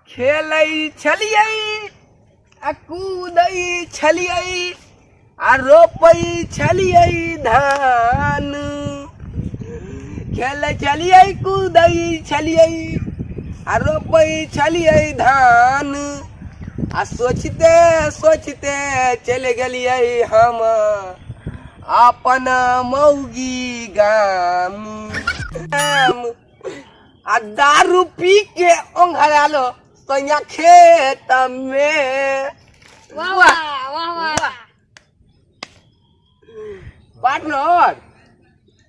खेलै छलियै आ कूदै छलियै आ रोपै छलियै धान खेलै छलियै कूदै छलियै आ रोपै छलियै धान आ सोचते सोचते चलि गेलियै हम अपन मौगी गाम आ दारू पी के ओंघरालो तैया खेत में। वाह वाह वाह वाह पार्टनर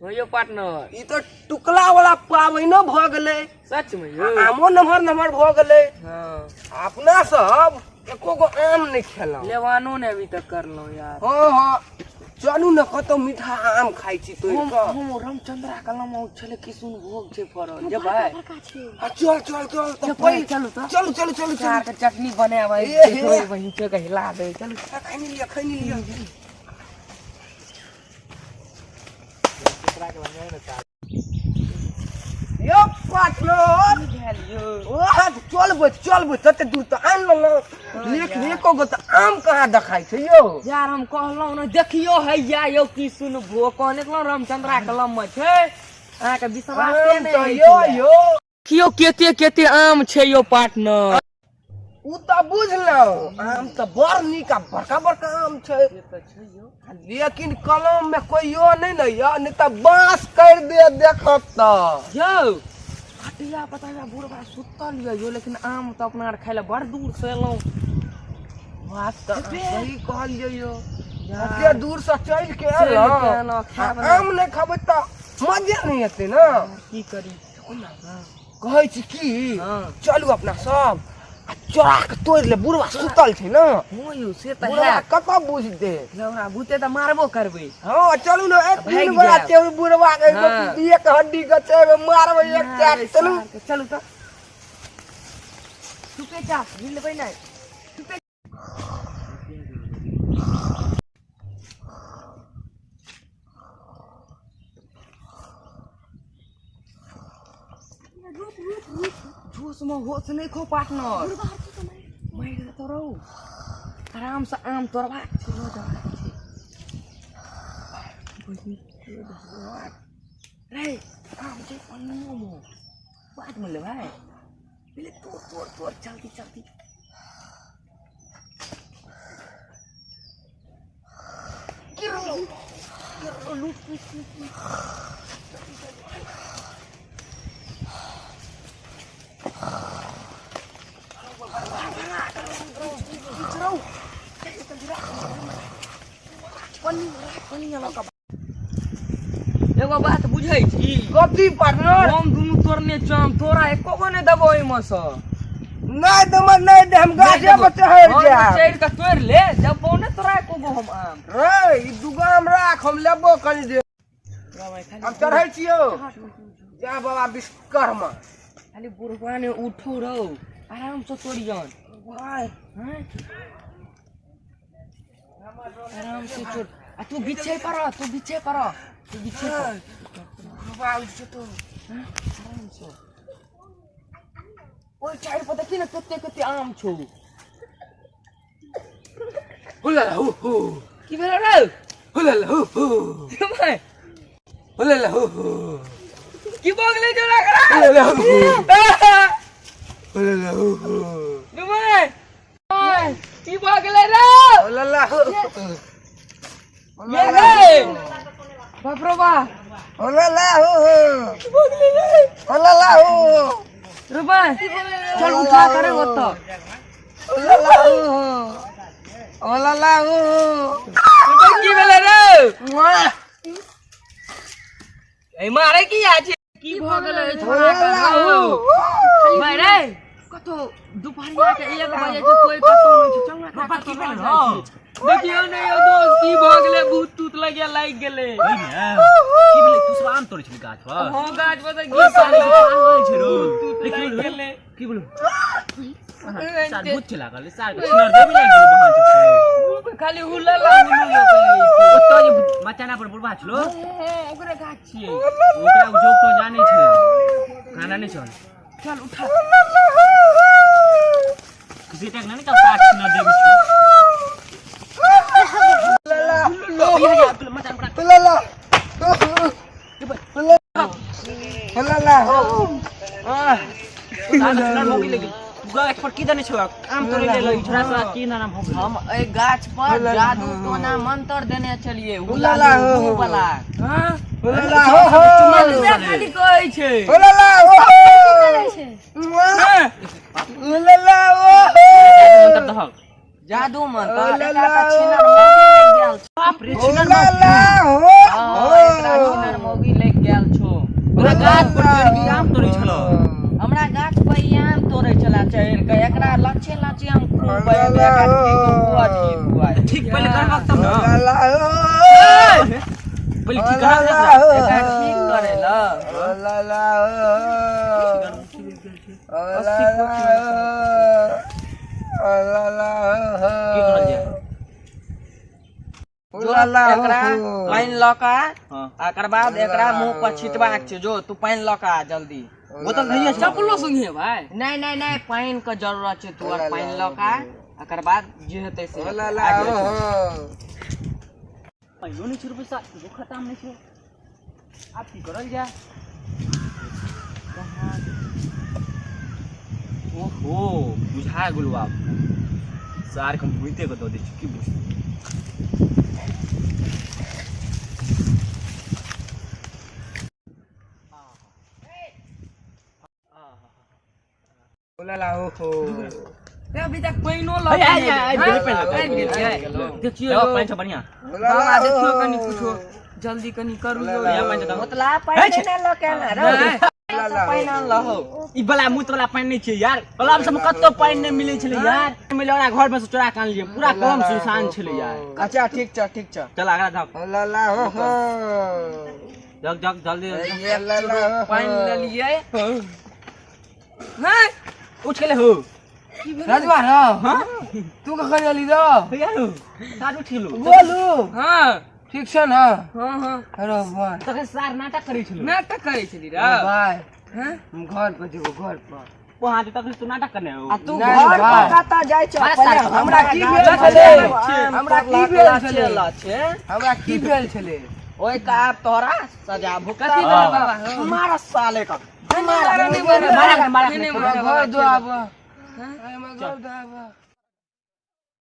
हो यो पार्टनर ई तो टुकला वाला पावैनो भ गेलै सच में यो आमो नमहर नमहर भ गेलै। हां अपना सब एको गो आम नहीं खेलौ लेवानो ने अभी तक करलो यार। हां हां चलू न कतो मीठा आम खाइ छी तो हम रामचंद्रा कलम छले किसुन भोग छे फरल जे भाई चल चल चल तो पहिले चलू त चल चल चल चार के चटनी बनावे थोड़ी वहीं के हिला दे चलू खैनी लिया यो पार्टनर चलबो तते दूर तो आन लो लेको गो तो आम कहाँ देखाई छै यो यार हम कहलौ न देखियो हैया यो किसुन भोग कहने कहलौ रामचंद्रा कलम में छे आ के विश्वास ने यो कियो केते केते आम छे यो पार्टनर उ त बुझलौ आम त बड़ नीक बड़का बड़का आम छै लेकिन कलम में कोई यो नहीं न यो नहीं त बांस कर दे देखत त यो हटिया पता है बुढ़वा सुतल यो लेकिन आम तो अपना खाइले बड़ दूर से एलौ बात त सही कहलियो यो एते दूर से चल के एलौ आम नहीं खबै त मजे नहीं एते न की करी कहै छी की चलू अपना सब आ चोरा के तोड़ ले बुढ़वा सुतल छै न हो यो से त बुढ़वा है कतौ बुझ दे लौरा बुते त मारबो करबै हां चलू न एक भाग दिन बड़ा जाएब। छै बुढ़वा के एक हड्डी के छै मारबै एक चाट चलू चलू त तू पे जा हिलबै नै जोश में होश नहीं खो पार्टनर मैं तो रहू आराम से आम तोड़वा लो जा रे आम जे पन्नो मो बात में ले भाई पहले तोड़ जल्दी जल्दी गिरो लूट एगो बात बुझै छी कथी पार्टनर हम दुनु तोड़ने चाम तोरा एको गो ने देबो एमे से नहीं दम नहीं दे हम गाछे पर चढ़ जा चढ़ के तोड़ ले जब ने तोरा एको गो हम आम रे ई दुगो आम राख हम लेबो कनी दे हम चढ़ै छियो जा बाबा विश्वकर्मा खाली बुढ़वा ने उठो रहो आराम से तोड़ियन भाई आराम से तोड़ आ तू पीछे पर बाबा उठ तो आराम से ओइ चार पर देखी ना कते कते आम छौ होला हो की भेल रे होला हो भाई होला हो की बगले जोड़ा करा होला हो नुमान की बगले रे होला हो ये रे बाप रे बाप होला हो की बगले रे होला हो रुबन चल उठा करे वो तो होला हो रुबन की भेल रे ए मारे की आज की भ गेलै छोरा का भाई रे कतो दुपहरिया के 1 बजे से कोई कतो नहीं छै चंगा का की भेल देखियो ने यो दोस्त की भ गेलै भूत तूत लगे लाग गेलै की भेलै तू आम तोड़ै छली गाछ पर हां गाछ पर की साले छै रो लेकिन गेलै की बोलू साल भूत चला गेलै साल के सिनर देबी लाग गेलै बहान छै खाली हुल्ला लागल ओतो जे मचाना पर बुढ़वा छलो ओकरे गाछ छियै ओकरा जोक तो जानै छै खाना नहीं चल चल उठा खुशी टेक नहीं का साथ छिनर देबी छ लला लो ये मचान पड़ा लला लला छिनर मोगी लगी गाछ पर की जाने छ काम करे ले लई छोरा सा की नाम हो हम ए गाछ पर जादू टोना मंत्र देने चलिए लला वाला हां लला हो खाली कहै छै लला हो लला हो मंत्र दह जादू मंत्र लला एकरा छिनर मोगी लग गेल बाप रे छिनर लला हो एकरा छिनर मोगी लग गेल छो पूरा गाछ पर चढ़ के आम तोड़ी छलो हमरा गाछ पर आम तोड़े चला चढ़ के एकरा लच्छे लच्छे हम खूब लला हो ठीक पहले करबक तब ना लला हो पहले ठीक करा एकरा ठीक करे ला लला हो लला की करल जाय जो एकरा पाइन लका हां एकर बाद एकरा मुंह पर छिटबाक छै जो तू पाइन लका जल्दी बोतल धइए चपलो संगे भाई नहीं नहीं नहीं पाइन के जरूरत छै तू और पाइन लका एकर बाद जे हेतै से लला हो पहिलो नहीं छ रुपया वो खत्म नहीं छ आप की करल जाय ओहो बुझा गेलु आप सार हम बुझते को दो दे की बुझ लला हो ते अभी तक पाइनो आय आय आय देखियो पाइन छ बढ़िया बाबा देखियो कनी कुछो जल्दी कनी करू या पाइन छ मतला पाइन ने लके ना रे पाइन लहो ई वाला मुत वाला पाइन नहीं छै यार वाला सब कत्तो पाइन नहीं मिलै छले यार मिले ओरा घर में से चोरा कान लिए पूरा कम सुसान छले यार अच्छा ठीक छ चल आगरा जाओ लला हो जग जग जल्दी लला हो पाइन ले लिए हां उठ के ले हो राजवा हां तू कखन आली रो यार सारू ठिलो बोलू हां ठीक छ ना हां हां अरे भाई तके सार नाटक करै छलो नाटक करे छली रे भाई हैं हम घर पर जेबो घर पर वहां तक तू नाटक करने हो आ तू नहीं घर भाई। पर कता जाय छ पहिले हमरा की भेल छले हमरा की भेल छले ओए का तोरा सजा भुगती कथी बाबा बाबा? हमारा साले का मारा मारा घर दो आबा घर दो आबा